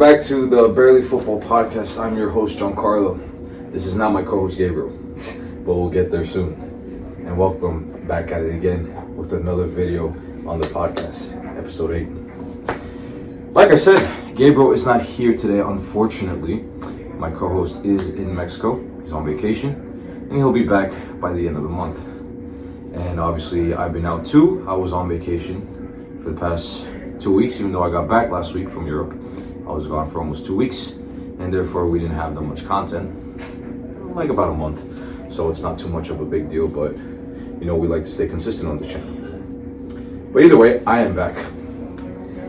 back to the Barely Football Podcast. I'm your host, Giancarlo. This is not my co-host, Gabriel, but we'll get there soon. And welcome back at it again with another video on the podcast, episode 8. Like I said, Gabriel is not here today, unfortunately. My co-host is in Mexico. He's on vacation, and he'll be back by the end of the month. And obviously, I've been out too. I was on vacation for the past 2 weeks, even though I got back last week from Europe. I was gone for almost 2 weeks, and therefore we didn't have that much content, like about a month. So it's not too much of a big deal, but you know, we like to stay consistent on this channel. But either way, I am back.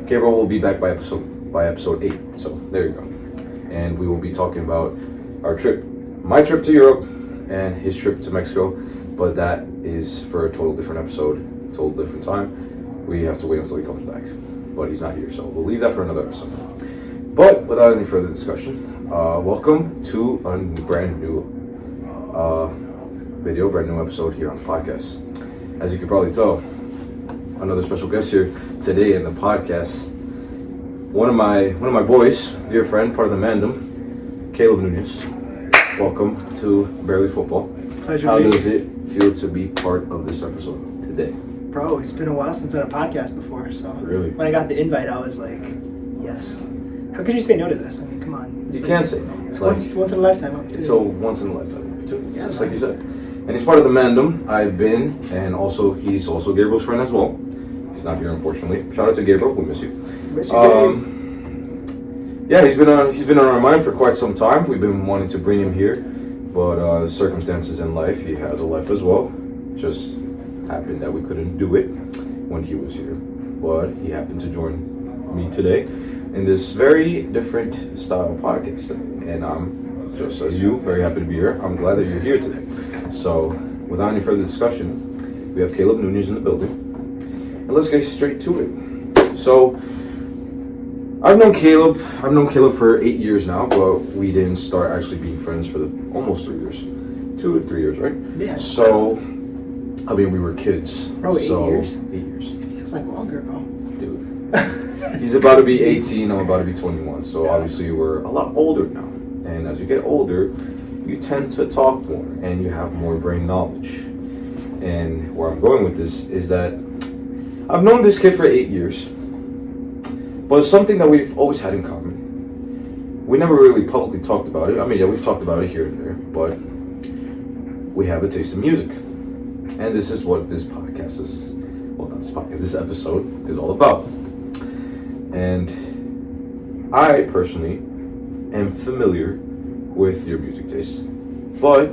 Gabriel will be back by episode 8. So there you go. And we will be talking about our trip, my trip to Europe and his trip to Mexico, but that is for a total different episode, total different time. We have to wait until he comes back, but he's not here, so we'll leave that for another episode. But without any further discussion, welcome to a brand new video, brand new episode here on the podcast. As you can probably tell, another special guest here today in the podcast. One of my boys, dear friend, part of the Mandem, Caleb Nunez. Welcome to Barely Football. Pleasure. How does it feel to be part of this episode today? Bro, it's been a while since I've done a podcast before, so Really? when I got the invite, I was like, yes. How could you say no to this? I mean, come on. You can't say no. It's once in a lifetime opportunity. It's a once in a lifetime opportunity, Yeah, just man. like you said. And he's part of the Mandem. I've been, and also he's also Gabriel's friend as well. He's not here, unfortunately. Shout out to Gabriel. We miss you. Miss you, babe. Yeah, he's been on our mind for quite some time. We've been wanting to bring him here, but circumstances in life, he has a life as well. Just happened that we couldn't do it when he was here, but he happened to join me today in this very different style podcast, and I'm just as you, very happy to be here. I'm glad that you're here today. So, without any further discussion, we have Caleb Nunez in the building, and let's get straight to it. So, I've known Caleb for 8 years now, but we didn't start actually being friends for almost 3 years. 2 or 3 years, right? Yeah. So, I mean, we were kids. Bro, 8 so, years? 8 years. It feels like longer, bro. Dude. He's about to be 18, I'm about to be 21. So, Yeah. obviously, we're a lot older now. And as you get older, you tend to talk more and you have more brain knowledge. And where I'm going with this is that I've known this kid for 8 years. But it's something that we've always had in common. We never really publicly talked about it. I mean, yeah, we've talked about it here and there, but we have a taste in music. And this is what this podcast is, well, not this podcast, this episode is all about. And I personally am familiar with your music taste, but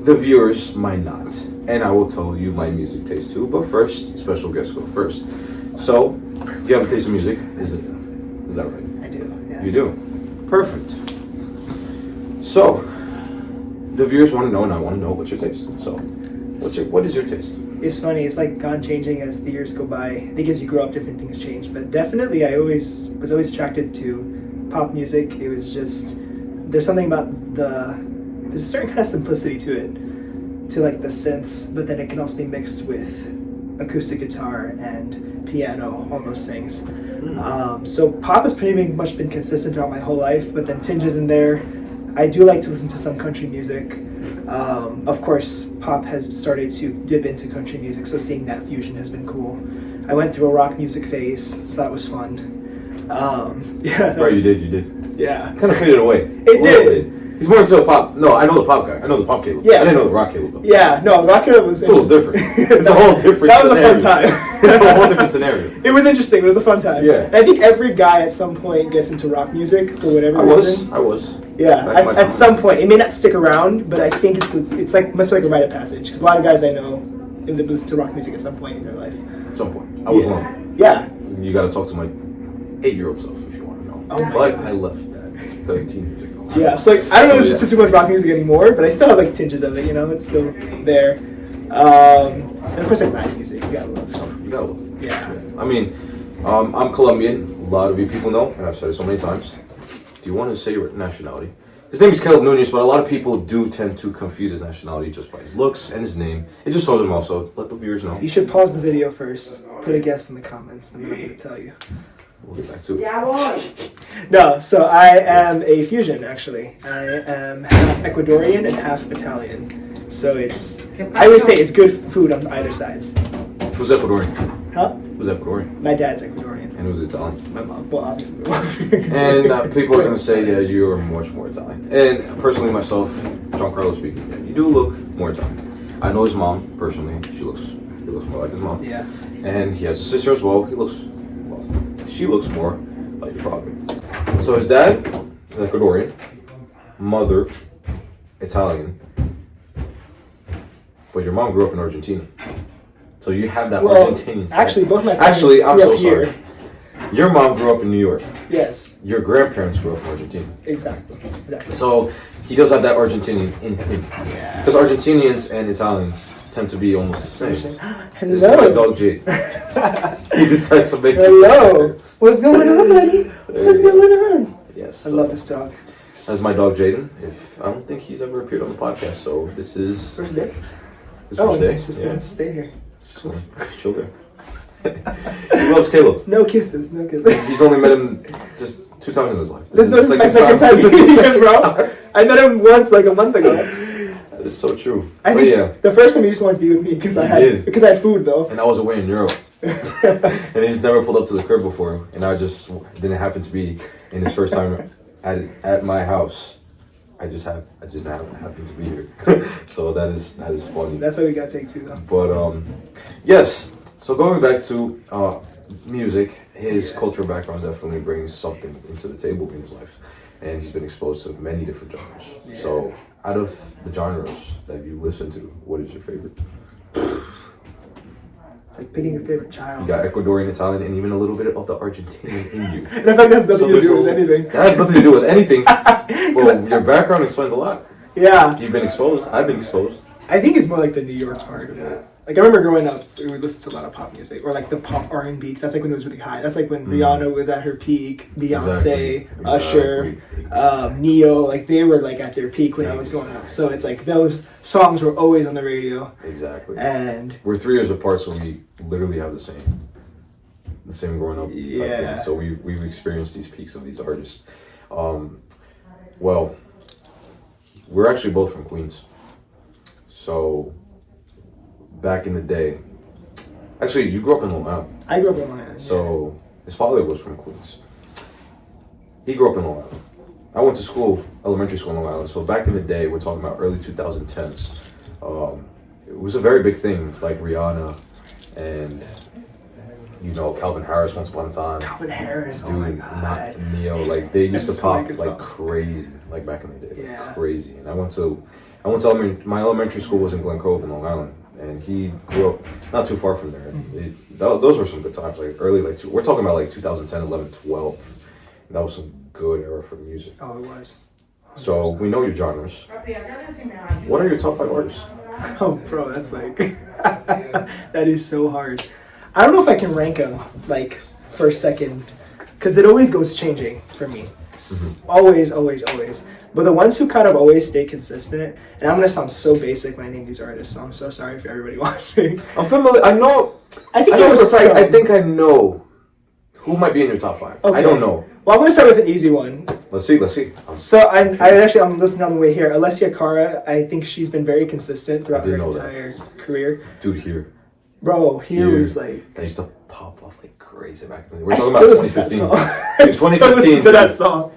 the viewers might not. And I will tell you my music taste too, but first, special guests go first. So, you have a taste in music, is that right? I do, yes. You do? Perfect. So, the viewers want to know, and I want to know what's your taste. So, what is your taste? It's funny, it's like gone changing as the years go by. I think as you grow up, different things change. But definitely, I was always attracted to pop music. It was just, there's something about there's a certain kind of simplicity to it, to like the synths, but then it can also be mixed with acoustic guitar and piano, all those things. So pop has pretty much been consistent throughout my whole life, but then tinges in there. I do like to listen to some country music. Of course, pop has started to dip into country music, so seeing that fusion has been cool. I went through a rock music phase, so that was fun. Yeah. Right, you did. Yeah. Kind of faded away. It did. He's more into a pop. No, I know the pop guy. I know the pop Caleb. Yeah. I didn't know the rock Caleb though. Yeah, no, the rock was It's a little different. It's a whole different That was scenario. a fun time. It's a whole different scenario. It was interesting. It was a fun time. Yeah. And I think every guy at some point gets into rock music for whatever reason. I was. Yeah, Back in my at time. some point. It may not stick around, but I think it's like must be like a rite of passage. Because a lot of guys I know listen to rock music at some point in their life. At some point. I was one of them. Yeah. You gotta talk to my 8-year-old self if you want to know. Oh my But goodness. I left that 13 music. Yeah, so like I don't So, listen to too much rock music anymore, but I still have like tinges of it, you know, it's still there. And of course like Latin music, you gotta love. You gotta love it. Yeah. I mean, I'm Colombian. A lot of you people know, and I've said it so many times. Do you want to say your nationality? His name is Caleb Nunez, but a lot of people do tend to confuse his nationality just by his looks and his name. It just throws him off, so let the viewers know. You should pause the video first, put a guess in the comments, and then I'm going to tell you. We'll get back to it. No, so I am a fusion actually. I am half Ecuadorian and half Italian. So I always say it's good food on either sides. Who's Ecuadorian? Huh? Who's Ecuadorian? My dad's Ecuadorian. And who's Italian? My mom. Well, obviously. And people are going to say, yeah, you are much more Italian. And personally, myself, Giancarlo speaking, you do look more Italian. I know his mom, personally. He looks more like his mom. Yeah. And he has a sister as well. She looks more like your father. So his dad is Ecuadorian, mother Italian, but your mom grew up in Argentina. So you have that Argentinian side. Actually, both my parents I'm grew so up here. sorry. Your mom grew up in New York. Yes. Your grandparents grew up in Argentina. Exactly. So he does have that Argentinian in him. Yeah. Because Argentinians and Italians tend to be almost the same. Hello. This is my dog Jade. He decided to make Hello. What's going on, buddy? What's going on? Yes. I love this dog. That's my dog Jaden. I don't think he's ever appeared on the podcast, so this is First day. his first day. He's just gonna stay here. So, chill there. He loves Caleb. No kisses. No kisses. He's only met him just 2 times in his life. This is my second time seeing him, bro. I met him once like a month ago. That is so true. I But think yeah, the first time he just wanted to be with me because I had food though. and I was away in Europe. And he's never pulled up to the crib before, and I just didn't happen to be in his first time at my house. I just happened to be here. So that is funny. That's why we got take 2 though. But yes. So going back to music, his cultural background definitely brings something into the table in his life, and he's been exposed to many different genres. Yeah. So out of the genres that you listen to, what is your favorite? It's like picking your favorite child. You got Ecuadorian, Italian, and even a little bit of the Argentinian in you. And I think that's nothing to do with anything. That has nothing to do with anything. Well, your background explains a lot. Yeah. You've been exposed. I've been exposed. I think it's more like the New York part of it. Like I remember growing up, we would listen to a lot of pop music, or like the pop R&B. Because that's like when it was really high. That's like when Rihanna was at her peak, Beyonce, Exactly. Usher, Neo. Like they were like at their peak when I was growing up. So it's like those songs were always on the radio. Exactly. And We're 3 years apart, so we literally have the same growing up type Yeah. thing. So we've experienced these peaks of these artists. Well, we're actually both from Queens. So back in the day, actually, you grew up in Long Island. I grew up in Long Island. So his father was from Queens. He grew up in Long Island. I went to school, elementary school in Long Island. So back in the day, we're talking about early 2010s. It was a very big thing, like Rihanna and Calvin Harris once upon a time. Calvin Harris. Dude, Oh my god. not Neo. Like they used That's to so pop many good like songs. crazy, like back in the day, Yeah. like crazy. And I went to my elementary school was in Glen Cove in Long Island, and he grew up not too far from there. Those were some good times, like early, we're talking about like 2010, 11, 12. That was some good era for music. Oh, it was. So we know your genres. What are your top 5 artists? Oh, bro, that's like that is so hard. I don't know if I can rank them like first, second, because it always goes changing for me. Always, always, always. But the ones who kind of always stay consistent, and I'm gonna sound so basic when I name these artists, so I'm so sorry for everybody watching. I'm familiar. I know. I think I know there for a was fact. some. I think I know who might be in your top 5. Okay. I don't know. Well, I'm gonna start with an easy one. Let's see. So I'm listening on the way here. Alessia Cara, I think she's been very consistent throughout her didn't know that. entire career. Dude, here. Bro, here was like. They used to pop off like crazy back in the day. We're I talking still about listen to that 2015. song. I Dude, still 2015, listen to that dude. song.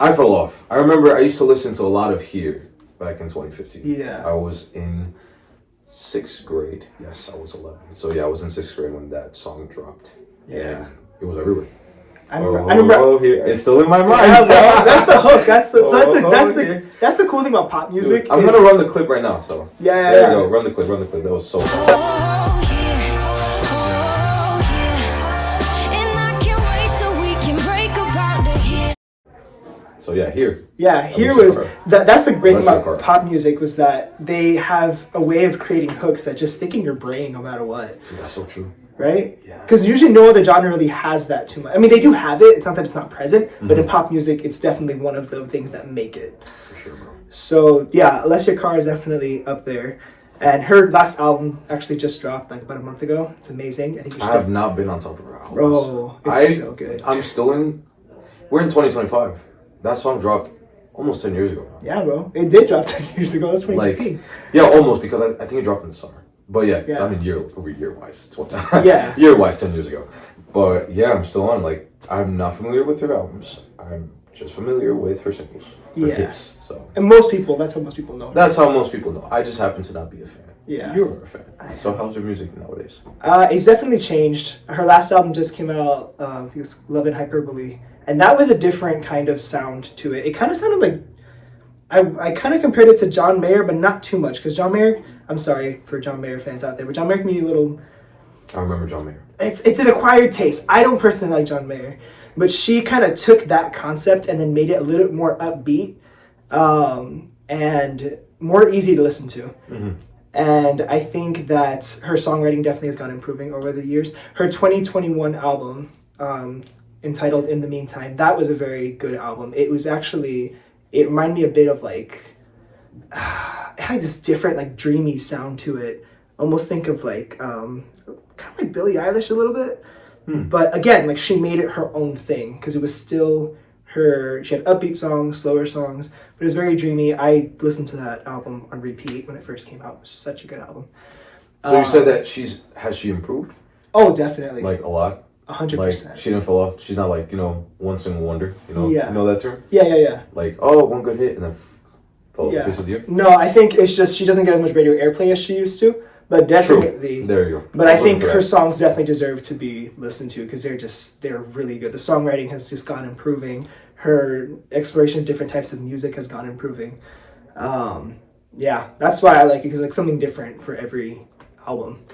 I fell off. I remember I used to listen to a lot of Here back in 2015. Yeah. I was in 6th grade. Yes, I was 11. So yeah, I was in 6th grade when that song dropped. Yeah. And it was everywhere. I remember. Here. It's still in my mind. Yeah, bro, that's the hook. That's the Okay. that's the cool thing about pop music. Dude, I'm gonna run the clip right now. So Yeah. there you go. Run the clip. That was so fun. So yeah, Here. Yeah, here Alessia was Cara. that's the great thing Alessia about Cara. pop music was that they have a way of creating hooks that just stick in your brain no matter what, Dude, that's so true. right? Yeah. Because usually no other genre really has that too much. I mean, they do have it. It's not that it's not present, but in pop music, it's definitely one of the things that make it. For sure, bro. So yeah, Alessia Cara is definitely up there. And her last album actually just dropped like about a month ago. It's amazing. I think you I should. have not been on top of her albums. Bro, it's so good. I'm still in. We're in 2025. That song dropped almost 10 years ago now. Yeah, bro. It did drop 10 years ago. It was 2015. Like, yeah, almost, because I think it dropped in the summer. But yeah, Yeah. I mean year wise. Yeah. Year wise, 10 years ago. But yeah, I'm still on. Like, I'm not familiar with her albums. I'm just familiar with her singles. Her Yeah. hits. So And that's how most people know. that's how most people know. I just happen to not be a fan. Yeah. You're a fan. So how's your music nowadays? It's definitely changed. Her last album just came out, I think it's Love and Hyperbole. And that was a different kind of sound to it. It kind of sounded like, I kind of compared it to John Mayer, but not too much. Because John Mayer, I'm sorry for John Mayer fans out there, but John Mayer can be a little... I remember John Mayer. It's an acquired taste. I don't personally like John Mayer. But she kind of took that concept and then made it a little bit more upbeat and more easy to listen to. Mm-hmm. And I think that her songwriting definitely has gone improving over the years. Her 2021 album, entitled In the Meantime, that was a very good album. It was actually, it reminded me a bit of like, it had this different like dreamy sound to it. Almost think of like, kind of like Billie Eilish a little bit. But again, like she made it her own thing because it was still her. She had upbeat songs, slower songs, but it was very dreamy. I listened to that album on repeat when it first came out. It was such a good album. So you said that has she improved? Oh, definitely. Like a lot? 100%. Like she didn't fall off. She's not like, one single wonder. Yeah. You know that term? Yeah. Like, oh, one good hit and then fall off the face of the earth. No, I think it's just she doesn't get as much radio airplay as she used to. But definitely, True. There you go. But I think her songs definitely deserve to be listened to because they're really good. The songwriting has just gone improving. Her exploration of different types of music has gone improving. Yeah, that's why I like it because like something different for every album.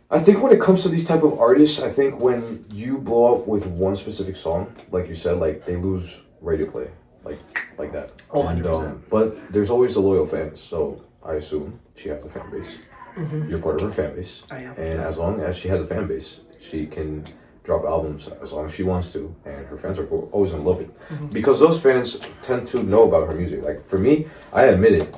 I think when it comes to these type of artists, I think when you blow up with one specific song, like you said, like they lose radio play, like that. Oh, 100%. But there's always the loyal fans, so I assume she has a fan base. Mm-hmm. You're part of her fan base. I am. And as long as she has a fan base, she can drop albums as long as she wants to, and her fans are always gonna love it. Mm-hmm. Because those fans tend to know about her music. Like for me, I admit it.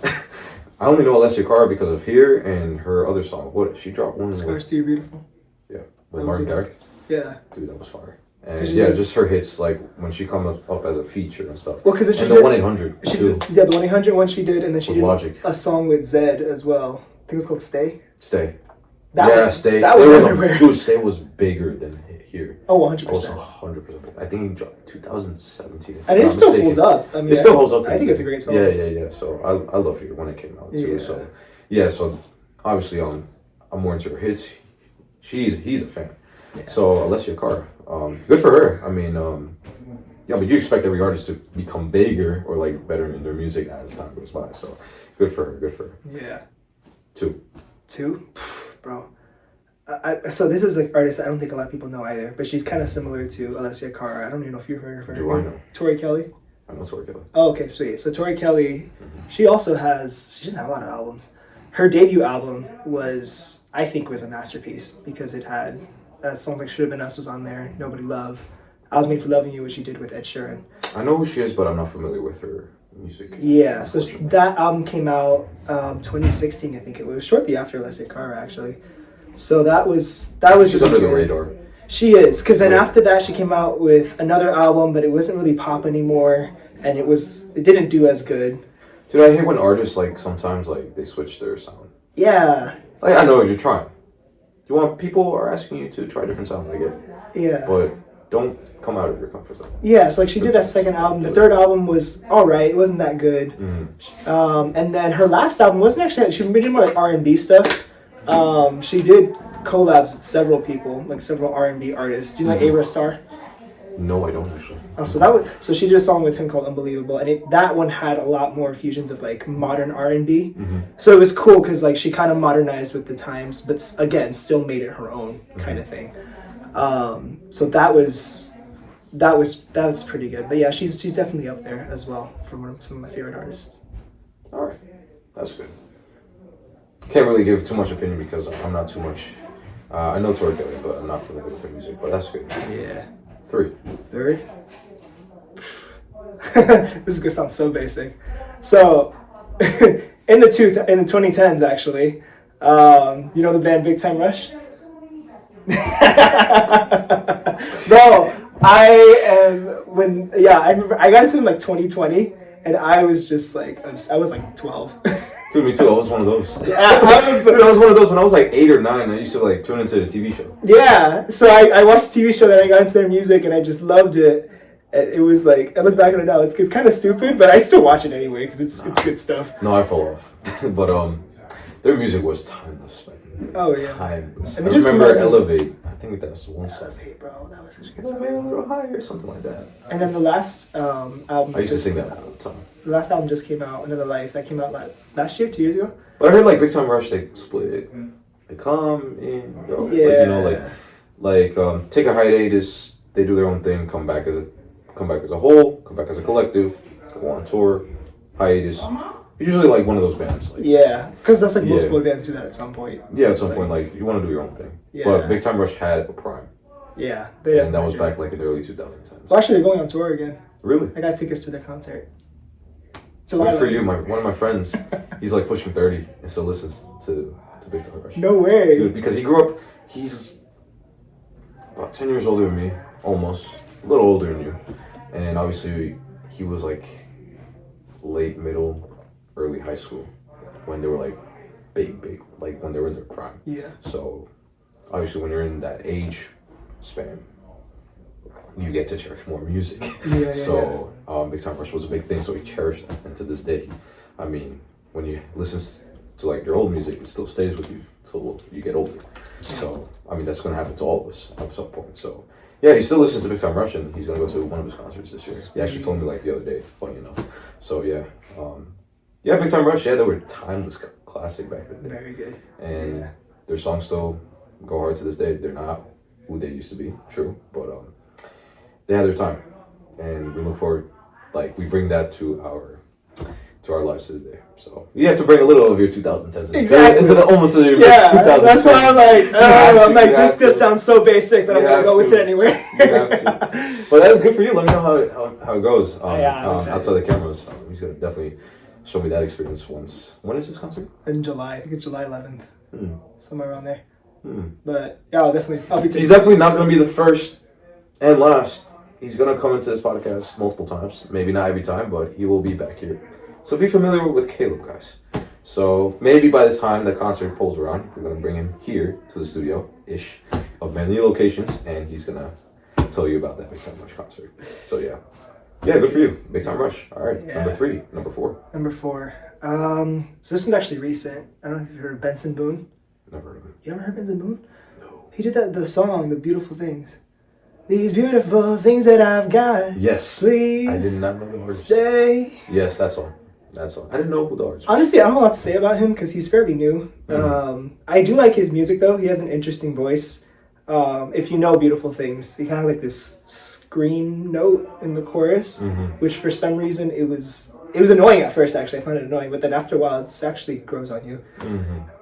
I only know Alessia Cara because of Here and her other song. What she dropped one Scars to You Beautiful. Yeah, with Martin Garrix. Yeah. Dude, that was fire. And yeah, just her hits, like when she comes up as a feature and stuff. Well, because and the 1-800 too. Yeah, the 1-800 one she did, and then she did Logic. a song with Zed as well. I think it was called Stay. Stay. Stay Stay was everywhere. Dude, Stay was bigger than Here. Oh, 100%. Also 100%. I think it dropped 2017. And it still holds up. I mean, it still holds up. I think it's a great song. Yeah. So I love Here when it came out too. Yeah. So obviously I'm more into her hits. He's a fan. Yeah. So Alessia Cara, good for her. I mean, yeah, but you expect every artist to become bigger or like better in their music as time goes by. So good for her. Yeah. Two? Bro. So this is an artist I don't think a lot of people know either, but she's kind of similar to Alessia Cara. I don't even know if you've heard of her. Do I know? Tori Kelly. I know Tori Kelly. Oh, okay, sweet. So Tori Kelly, she doesn't have a lot of albums. Her debut album was a masterpiece because it had songs like Should Have Been Us was on there, Nobody Love, I Was Made for Loving You, which she did with Ed Sheeran. I know who she is, but I'm not familiar with her music. Yeah, so that album came out 2016, I think it was, shortly after Alessia Cara, actually. So that was She's under the radar. She is, because then after that she came out with another album, but it wasn't really pop anymore, and it didn't do as good. Dude, I hate when artists sometimes they switch their sound. Yeah. Like I know you're trying. People are asking you to try different sounds. I get it. Yeah. But don't come out of your comfort zone. Yeah, so she did that second album. The third album was alright. It wasn't that good. Mm-hmm. And then her last album wasn't actually. She did more like R&B stuff. She did collabs with several people, like several R&B artists. Do you like Ayra Starr? No, I don't actually. Oh, so she did a song with him called Unbelievable, and that one had a lot more fusions of like modern R&B. Mm-hmm. So it was cool because she kind of modernized with the times, but again, still made it her own kind of thing. So that was pretty good. But yeah, she's definitely up there as well for some of my favorite artists. All right, that's good. Can't really give too much opinion because I'm not too much. I know Tori Kelly, but I'm not familiar with her music. But that's good. Yeah. Third. This is gonna sound so basic. So in the 2010s actually. You know the band Big Time Rush? Bro, I remember I got into them like 2020, and I was just like, I was like 12. Dude, me too. I was one of those. Yeah, Dude, I was one of those when I was like 8 or 9. I used to like tune into the TV show. yeah. So I watched a TV show, that I got into their music, and I just loved it. And it was like, I look back on it now, it's kind of stupid, but I still watch it anyway because it's good stuff. No, I fell off. But their music was timeless, man. Oh yeah. Timeless. I I mean, just remember imagine- Elevate. I think that's one song. Elevate, bro, that was such a good Elevate a song. little higher, or something like that. And then the last album. I used to sing that all the time. The last album just came out, Another Life. That came out last year, 2 years ago. But I heard like Big Time Rush, they split. They come in, go. Yeah. Like, you know, like take a hiatus. They do their own thing. Come back as a whole. Come back as a collective. Go on tour. Hiatus. Usually like one of those bands. Like, Yeah, because that's like most Yeah. boy bands do that at some point. yeah, at some It's point, like you want to do your own thing. Yeah. But Big Time Rush had a prime, Yeah, and that was back like in the early 2010s. Well, actually, they're going on tour again. Really? I got tickets to their concert. July. Good for 11th. you. One of my friends, he's like pushing 30 and still listens to Big Time Rush. No way. Dude, because he grew up, he's about 10 years older than me, almost. A little older than you. And obviously, he was like late, middle, early high school when they were like big, like when they were in their prime. Yeah. So, obviously, when you're in that age span, you get to cherish more music. Yeah, So, Big Time Rush was a big thing, so he cherished that. And to this day, I mean, when you listen to like your old music, it still stays with you till you get older. So, I mean, that's going to happen to all of us at some point. So, yeah, he still listens to Big Time Rush, and he's going to go to one of his concerts this year. He actually told me like the other day, funny enough. So, yeah. Yeah, Big Time Rush, yeah, they were timeless classic back then. Very good. And Yeah. their songs still go hard to this day. They're not who they used to be, true, but they had their time, and we look forward, like we bring that to our lives to this day. So you have to bring a little of your 2010s Exactly. into the almost to your Yeah, 2010s. that's why I'm like, You have this to. just sounds so basic, but I'm You gonna have go with to. it anyway. You have to. But that is good for you. Let me know how it goes. Yeah, I'm excited. Outside the cameras, he's gonna definitely show me that experience once. When is this concert? In July, I think it's July 11th, somewhere around there. Hmm. But yeah, I'll be. He's definitely not going to be the first and last. He's going to come into this podcast multiple times. Maybe not every time, but he will be back here. So be familiar with Caleb, guys. So maybe by the time the concert pulls around, we're going to bring him here to the studio-ish of many locations, and he's going to tell you about that Big Time Rush concert. So yeah. Yeah, good for you. Big Time Rush. All right. Yeah. Number 3. Number 4. Number 4. So this one's actually recent. I don't know if you've heard of Benson Boone. Never heard of him. You ever heard Benson Boone? No. He did the song, The Beautiful Things. These beautiful things that I've got. Yes. Please. I did not know the artist. Stay. Yes, that's all. That's all. I didn't know who the artist was. Honestly, I don't have a lot to say about him because he's fairly new. I do like his music though. He has an interesting voice. If you know Beautiful Things, he kind of like this scream note in the chorus, which for some reason it was annoying at first. Actually, I found it annoying, but then after a while, it actually grows on you.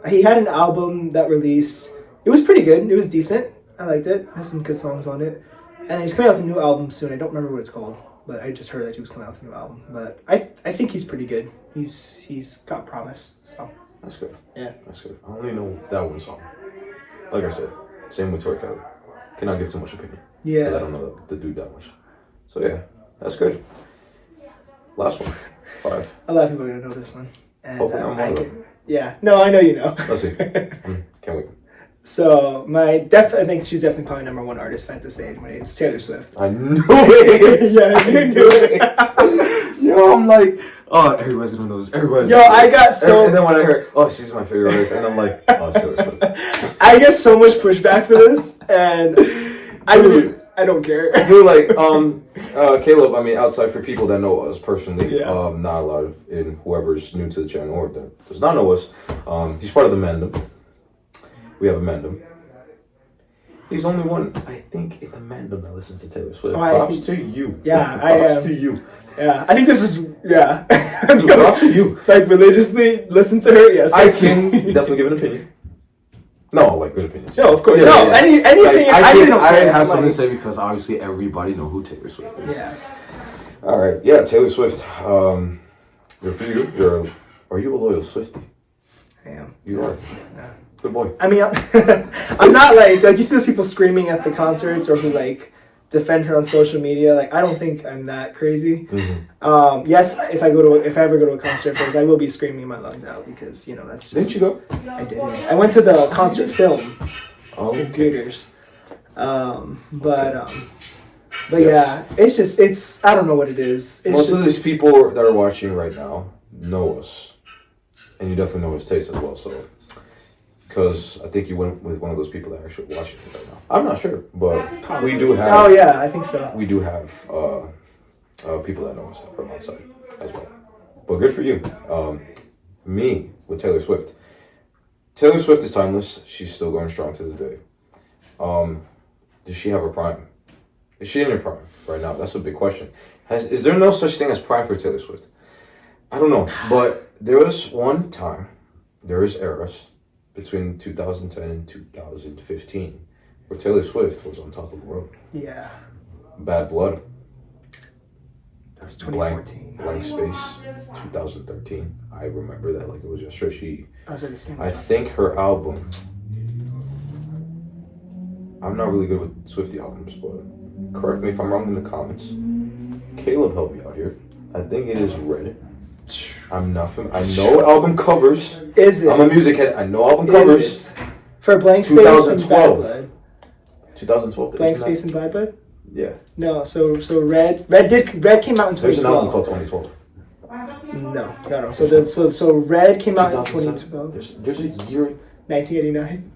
He had an album that released. It was pretty good. It was decent. I liked it. There's some good songs on it. And he's coming out with a new album soon. I don't remember what it's called, but I just heard that he was coming out with a new album. But I think he's pretty good. He's got promise. So That's good. yeah. That's good. I only know that one song. Like I said, same with Tori Kelly. Cannot give too much opinion. Yeah. Because I don't know the dude that much. So yeah, that's good. Last one. 5. A lot of people are gonna know this one. And Hopefully I'm one of them. yeah. No, I know you know. Let's see. Can't wait. So I think she's definitely probably number 1 artist if I had to say it. It's Taylor Swift. I knew it. Yeah, I knew it. Yo, I'm like, oh, everybody's gonna know this. Everybody's Yo, gonna know I this. got so- And then when I heard, oh, she's my favorite artist, and I'm like, oh, it's Taylor Swift. I get so much pushback for this, and I don't care. Dude, like, Caleb, I mean, outside for people that know us personally, Yeah. not a lot of, and whoever's new to the channel or that does not know us, he's part of the Mandem. We have a Mandem. He's the only one, I think, in the Mandem that listens to Taylor Swift. Props to you. Yeah, Props to you. Yeah, I think this is yeah. Dude, props to you. Like religiously listen to her. Yes, I can definitely give an opinion. No, like good opinions. No, of course. Yeah, no, yeah. any Like, opinion. I really don't I care. have something Like, to say because obviously everybody know who Taylor Swift is. Yeah. All right, yeah, Taylor Swift. Good for you. You're Are you a loyal Swiftie? I am. You are. Yeah. Good boy. I mean, I'm not like you see those people screaming at the concerts or who like defend her on social media. Like, I don't think I'm that crazy. Mm-hmm. Yes, if I ever go to a concert of hers, I will be screaming my lungs out because that's just. Didn't you go? I did. I went to the concert film Oh, in okay. theaters, but Yes. yeah, it's I don't know what it is. It's Most just, of these people that are watching right now know us, and you definitely know his taste as well. So, because I think you went with one of those people that are actually watching it right now. I'm not sure, but we do have. Oh yeah, I think so. We do have people that know us from outside as well. But good for you. Me with Taylor Swift. Taylor Swift is timeless. She's still going strong to this day. Does she have a prime? Is she in her prime right now? That's a big question. Is there no such thing as prime for Taylor Swift? I don't know, but there was one time, there was eras between 2010 and 2015 where Taylor Swift was on top of the world. Yeah, Bad Blood. that's 2014. Blank Space, 2013. I remember that like it was yesterday. I was really singing. I think her album. I'm not really good with Swiftie albums, but correct me if I'm wrong in the comments. Caleb helped me out here. I think it is Red. I'm not I know album covers. Is it? I'm a music head. I know album covers. Is it? For Blank Space and Bad 2012. Blood. 2012. Blank isn't Space that? and Bad Blood? Yeah. No, so Red came out in 2012. There's an album called 2012. No. So Red came out in 2012. There's a year. 1989.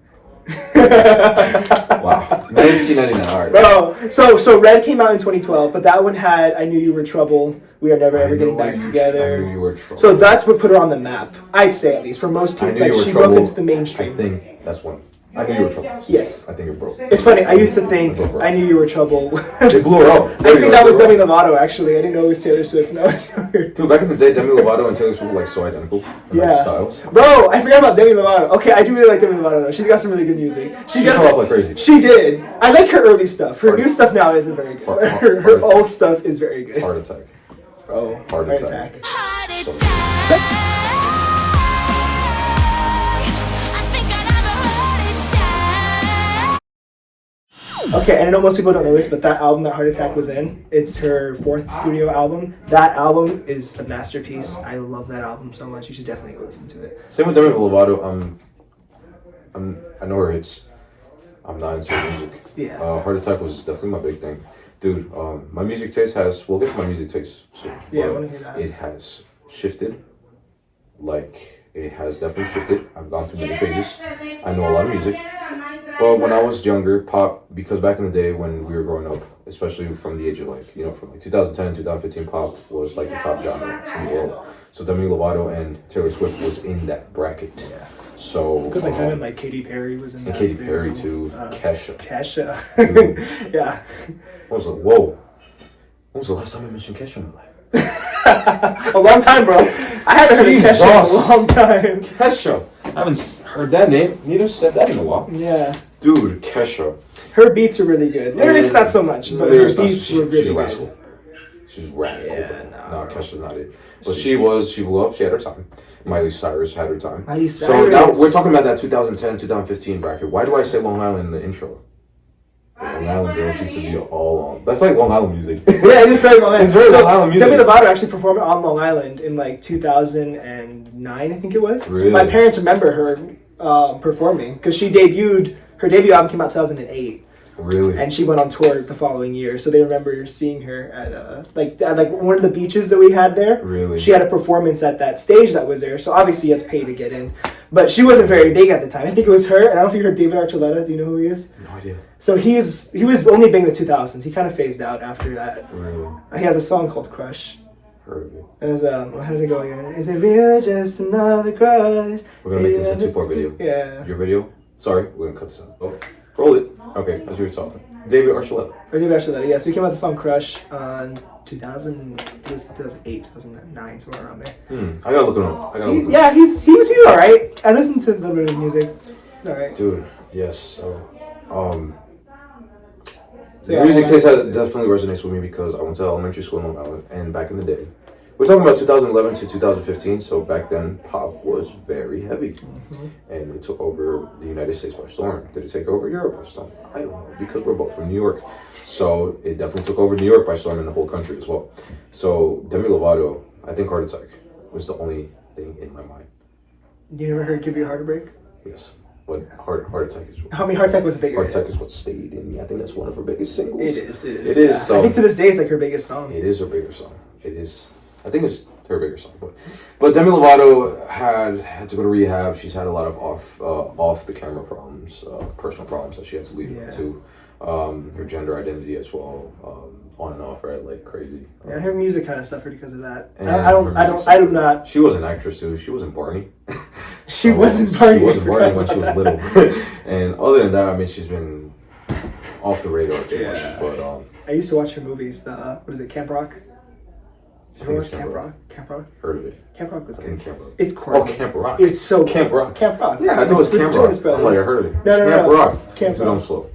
Wow. 1999. All right. Bro, so Red came out in 2012, but that one had I Knew You Were Trouble. We Are Never Ever Getting Back I knew Together. you were trouble. So that's what put her on the map. I'd say at least for most I people, knew like you were she trouble. broke into the I mainstream. think that's one. I knew you were trouble. Yes. I think it broke. It's funny. I used to think I Knew You Were Trouble. They blew her up. I think that was Demi Lovato. Actually, I didn't know it was Taylor Swift. No, it's weird. Dude, back in the day, Demi Lovato and Taylor Swift were like so identical in Yeah. like styles. Bro, I forgot about Demi Lovato. Okay, I do really like Demi Lovato though. She's got some really good music. She fell off like crazy. She did. I like her early stuff. Her Heart- new stuff now isn't very good. Heart- But heart- her heart attack. old stuff is very good. Heart attack. Oh, Heart attack. So, Okay, and I know most people don't know this, but that album that Heart Attack was in, it's her 4th studio album. That album is a masterpiece. I love that album so much. You should definitely go listen to it. same with Demi Lovato. I know her hits. I'm not into her music. Yeah. Heart attack was definitely my big thing, dude. My music taste has. We'll get to my music taste soon. Yeah, I but want to hear that. It has shifted. Like it has definitely shifted. I've gone through many phases. I know a lot of music. But when I was younger, pop, because back in the day when we were growing up, especially from the age of from 2010, 2015, pop was like the top genre in the world. So Demi Lovato and Taylor Swift was in that bracket. Yeah. So Because like kind of like Katy Perry was in and that. Katy Perry too, Kesha. Kesha. Yeah. I was like, whoa. When was the last time I mentioned Kesha in my life? A long time, bro. I haven't heard of Kesha in Jesus. a long time. Kesha. I haven't heard that name. Neither said that in a while. Yeah. Dude, Kesha. Her beats are really good. Lyrics not so much, but her Lyrics not- beats were really she's a good. rascal. She's radical. Yeah, No, Kesha's not it. But she blew up. She had her time. Miley Cyrus had her time. Miley So now Cyrus. we're talking about that 2010, 2015 bracket. Why do I say Long Island in the intro? The Long Island girls used to be all on. That's like Long Island music. Yeah, it is very Long Island. It's very Long Island music. Demi Lovato actually performed on Long Island in like 2009, I think it was. Really? My parents remember her performing because her debut album came out 2008. Really? And she went on tour the following year, so they remember seeing her at like one of the beaches that we had there. Really? She had a performance at that stage that was there, so obviously you have to pay to get in. But she wasn't very big at the time. I think it was her. And I don't know if you heard David Archuleta. Do you know who he is? No idea. So he was only big in the 2000s. He kind of phased out after that. Really? He had a song called Crush. Heard of it. It was how does it go again? Is it real? Or just another crush? We're gonna make this a 2-part video. Yeah. Your video? Sorry, we're gonna cut this out. Oh, roll it. Okay, as we were talking. David Archuleta. Or David Archuleta. Yeah. So he came out with the song Crush on 2008, 2009, somewhere around there. I gotta look him up. Yeah, he was alright. I listened to a little bit of his music. Alright. Dude, yes. So, yeah, music taste definitely resonates with me because I went to elementary school in Long Island, and back in the day, we're talking about 2011 to 2015. So back then, pop was very heavy, and it took over the United States by storm. Did it take over Europe by storm? I don't know, because we're both from New York. So it definitely took over New York by storm and the whole country as well. So Demi Lovato, I think Heart Attack was the only thing in my mind. You never heard "Give Your Heart a Break"? Yes, but Heart Attack is. How many Heart Attack was a bigger? Heart Attack is what stayed in me. I think that's one of her biggest singles. It is. It is. It is. Yeah. So I think to this day it's like her biggest song. it is her bigger song. It is. I think it's her bigger song. But Demi Lovato had to go to rehab. She's had a lot of off the camera problems, personal problems that she had to lead up to. Her gender identity as well. On and off, right? Like crazy. Yeah, her music kind of suffered because of that. And I do not. She was an actress too. She wasn't Barney. She wasn't Barney. She wasn't Barney when she was little. And other than that, I mean, she's been off the radar too much. But I used to watch her movies. What is it? Camp Rock. Did you I ever think watch it's Camp Camp Rock? Camp Rock. heard of it. Camp Rock was I good. think Camp Rock. It's corny. Oh, Camp Rock. It's so Camp Rock. Camp Rock. Yeah, I thought it was With Camp the Rock. Jonas I'm Brothers. like, I heard of it. No, Camp no. Rock. Camp Dude, Rock. I'm slow.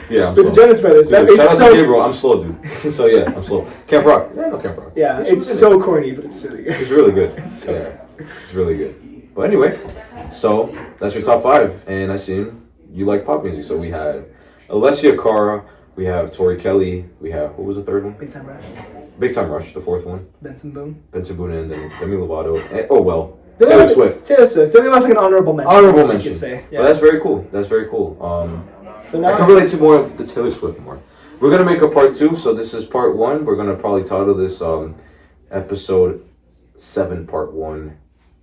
Yeah, I'm With slow. the Jonas Brothers. Dude, It's shout out so to Gabriel. I'm slow, dude. So yeah, I'm slow. Camp Rock. Yeah, I know Camp Rock. yeah, It's it's within so it. corny, but it's really good. It's really good. It's so Yeah, it's really good. But anyway, so that's your top 5, and I seen you like pop music. So we had Alessia Cara, we have Tori Kelly, we have, what was the third one? Big Time Rush. Big Time Rush, the fourth one. Benson Boone. Benson Boone, and then Demi Lovato. And, Taylor Swift. Taylor Swift. Taylor was like an honorable mention. Honorable I guess mention. You could say. But that's very cool. That's very cool. So now I can relate to more of the Taylor Swift more. We're gonna make a part 2, so this is part 1. We're gonna probably title this episode 7, part 1,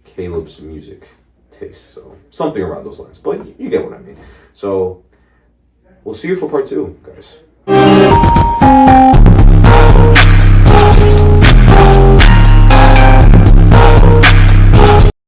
Caleb's music taste. So something around those lines. But you get what I mean. So we'll see you for part 2, guys.